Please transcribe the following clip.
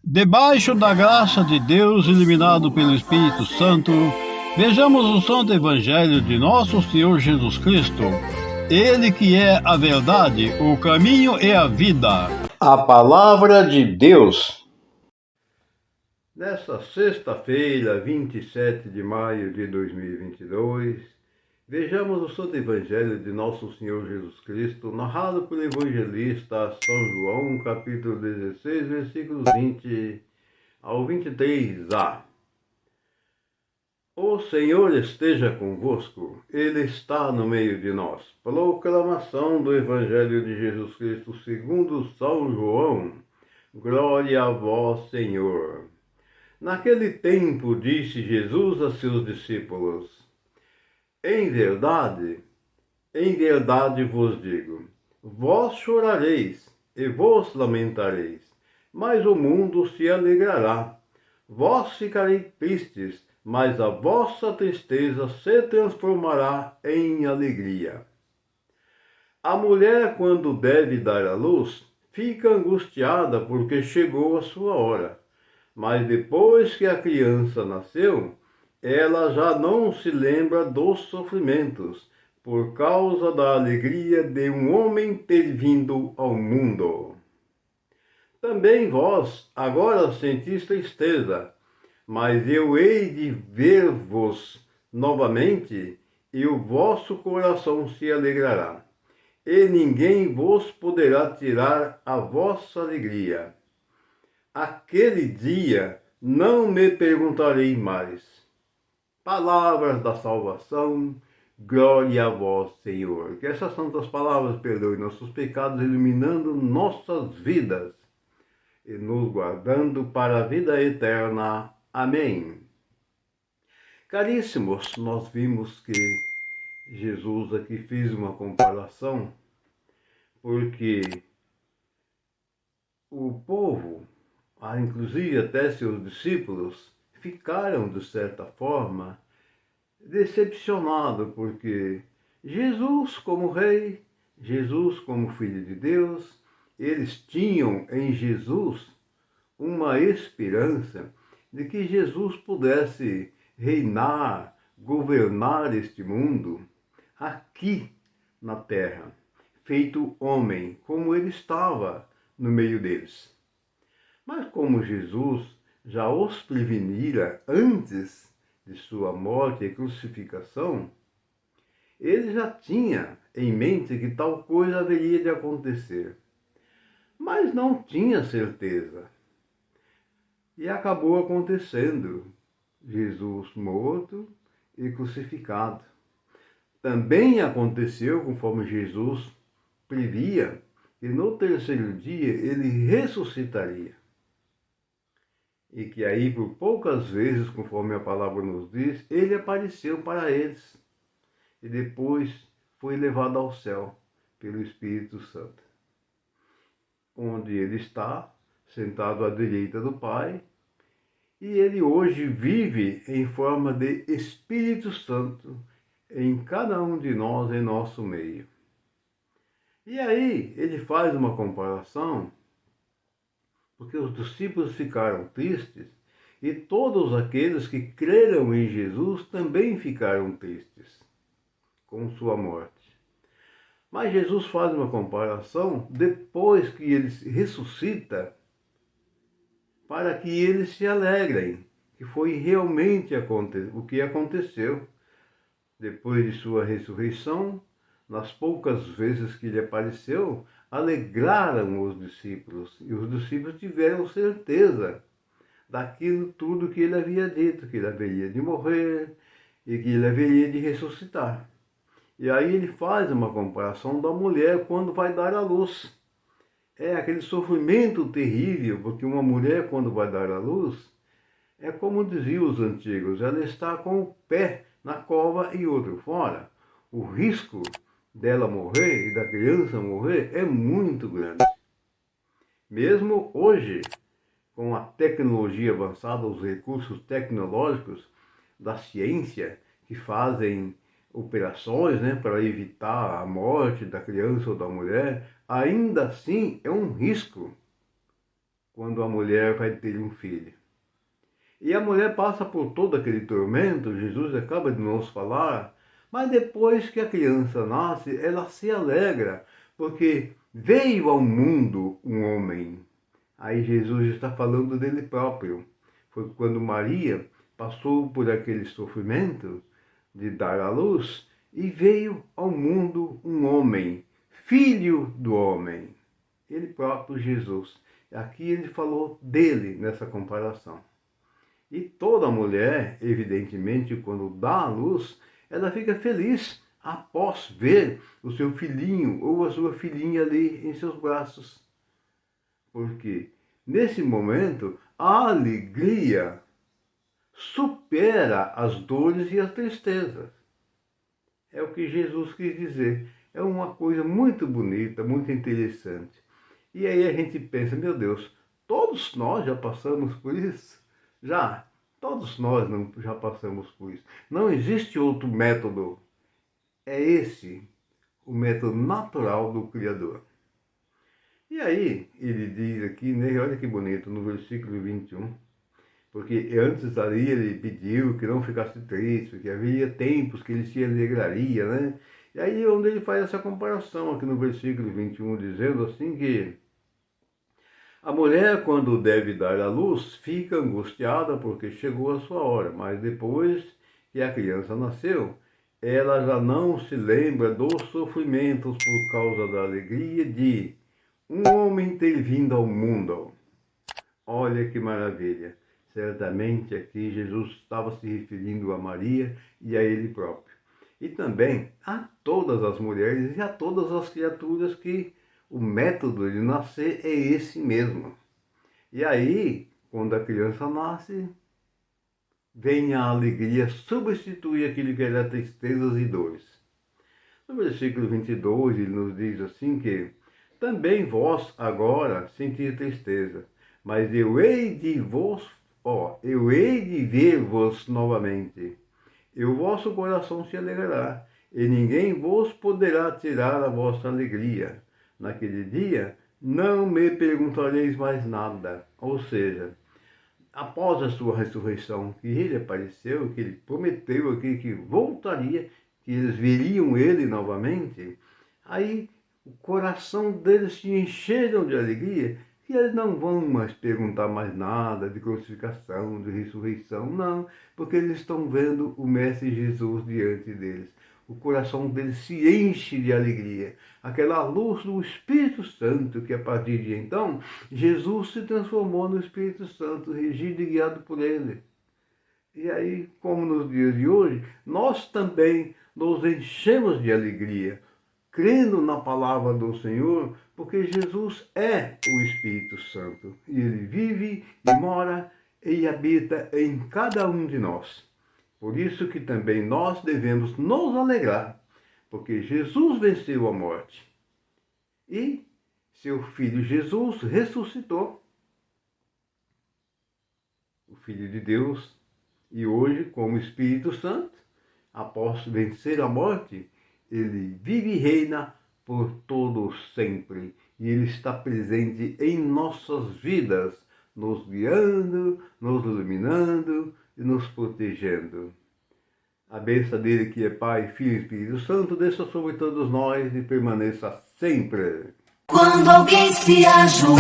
Debaixo da graça de Deus, iluminado pelo Espírito Santo, vejamos o Santo Evangelho de nosso Senhor Jesus Cristo. Ele que é a verdade, o caminho e a vida. A palavra de Deus. Nesta sexta-feira, 27 de maio de 2022, vejamos o Santo Evangelho de nosso Senhor Jesus Cristo, narrado pelo evangelista São João, capítulo 16, versículos 20 ao 23a. O Senhor esteja convosco, Ele está no meio de nós. Proclamação do Evangelho de Jesus Cristo segundo São João. Glória a vós, Senhor. Naquele tempo disse Jesus a seus discípulos: em verdade vos digo, vós chorareis e vos lamentareis, mas o mundo se alegrará. Vós ficareis tristes, mas a vossa tristeza se transformará em alegria. A mulher, quando deve dar à luz, fica angustiada porque chegou a sua hora. Mas depois que a criança nasceu, ela já não se lembra dos sofrimentos, por causa da alegria de um homem ter vindo ao mundo. Também vós agora sentis tristeza, mas eu hei de ver-vos novamente, e o vosso coração se alegrará, e ninguém vos poderá tirar a vossa alegria. Aquele dia não me perguntarei mais. Palavras da salvação, glória a vós, Senhor. Que essas santas palavras perdoem nossos pecados, iluminando nossas vidas e nos guardando para a vida eterna. Amém. Caríssimos, nós vimos que Jesus aqui fez uma comparação, porque o povo, inclusive até seus discípulos, ficaram, de certa forma, decepcionados, porque Jesus como rei, Jesus como filho de Deus, eles tinham em Jesus uma esperança de que Jesus pudesse reinar, governar este mundo aqui na terra, feito homem, como ele estava no meio deles. Mas como Jesus já os prevenira antes de sua morte e crucificação, ele já tinha em mente que tal coisa haveria de acontecer, mas não tinha certeza. E acabou acontecendo, Jesus morto e crucificado. Também aconteceu, conforme Jesus previa, que no terceiro dia ele ressuscitaria. E que aí, por poucas vezes, conforme a palavra nos diz, ele apareceu para eles. E depois foi levado ao céu pelo Espírito Santo, onde ele está, sentado à direita do Pai, e ele hoje vive em forma de Espírito Santo em cada um de nós, em nosso meio. E aí ele faz uma comparação, porque os discípulos ficaram tristes e todos aqueles que creram em Jesus também ficaram tristes com sua morte. Mas Jesus faz uma comparação depois que ele ressuscita, para que eles se alegrem, que foi realmente o que aconteceu. Depois de sua ressurreição, nas poucas vezes que ele apareceu, alegraram os discípulos, e os discípulos tiveram certeza daquilo tudo que ele havia dito, que ele haveria de morrer e que ele haveria de ressuscitar. E aí ele faz uma comparação da mulher quando vai dar à luz. É aquele sofrimento terrível, porque uma mulher, quando vai dar à luz, é como diziam os antigos, ela está com o pé na cova e outro fora. O risco dela morrer e da criança morrer é muito grande. Mesmo hoje, com a tecnologia avançada, os recursos tecnológicos da ciência que fazem operações, para evitar a morte da criança ou da mulher, ainda assim é um risco quando a mulher vai ter um filho. E a mulher passa por todo aquele tormento, Jesus acaba de nos falar, mas depois que a criança nasce, ela se alegra, porque veio ao mundo um homem. Aí Jesus está falando dele próprio. Foi quando Maria passou por aquele sofrimento de dar à luz e veio ao mundo um homem, filho do homem. Ele próprio, Jesus. Aqui ele falou dele nessa comparação. E toda mulher, evidentemente, quando dá à luz, ela fica feliz após ver o seu filhinho ou a sua filhinha ali em seus braços. Porque nesse momento a alegria supera as dores e as tristezas. É o que Jesus quis dizer. É uma coisa muito bonita, muito interessante. E aí a gente pensa, meu Deus, todos nós já passamos por isso? Já, todos nós já passamos por isso. Não existe outro método. É esse o método natural do Criador. E aí, ele diz aqui, né, olha que bonito, no versículo 21, porque antes ali ele pediu que não ficasse triste, porque havia tempos que ele se alegraria, né? E aí onde ele faz essa comparação aqui no versículo 21, dizendo assim que a mulher, quando deve dar à luz, fica angustiada porque chegou a sua hora, mas depois que a criança nasceu, ela já não se lembra dos sofrimentos por causa da alegria de um homem ter vindo ao mundo. Olha que maravilha! Certamente aqui Jesus estava se referindo a Maria e a ele próprio. E também a todas as mulheres e a todas as criaturas que o método de nascer é esse mesmo. E aí, quando a criança nasce, vem a alegria, substitui aquilo que era tristezas e dores. No versículo 22, ele nos diz assim que também vós agora sentis tristeza, mas eu hei de ver-vos novamente, e o vosso coração se alegrará, e ninguém vos poderá tirar a vossa alegria. Naquele dia, não me perguntareis mais nada. Ou seja, após a sua ressurreição, que ele apareceu, que ele prometeu aqui que voltaria, que eles veriam ele novamente, aí o coração deles se encheram de alegria, que eles não vão mais perguntar mais nada de crucificação, de ressurreição, não, porque eles estão vendo o Mestre Jesus diante deles. O coração deles se enche de alegria. Aquela luz do Espírito Santo, que a partir de então, Jesus se transformou no Espírito Santo, regido e guiado por ele. E aí, como nos dias de hoje, nós também nos enchemos de alegria, crendo na palavra do Senhor, porque Jesus é o Espírito Santo. E ele vive e mora e habita em cada um de nós. Por isso que também nós devemos nos alegrar, porque Jesus venceu a morte. E seu Filho Jesus ressuscitou. O Filho de Deus. E hoje, como Espírito Santo, após vencer a morte, ele vive e reina por todo sempre. E ele está presente em nossas vidas, nos guiando, nos iluminando e nos protegendo. A bênção dele, que é Pai, Filho e Espírito Santo, desça sobre todos nós e permaneça sempre. Quando alguém se ajoelha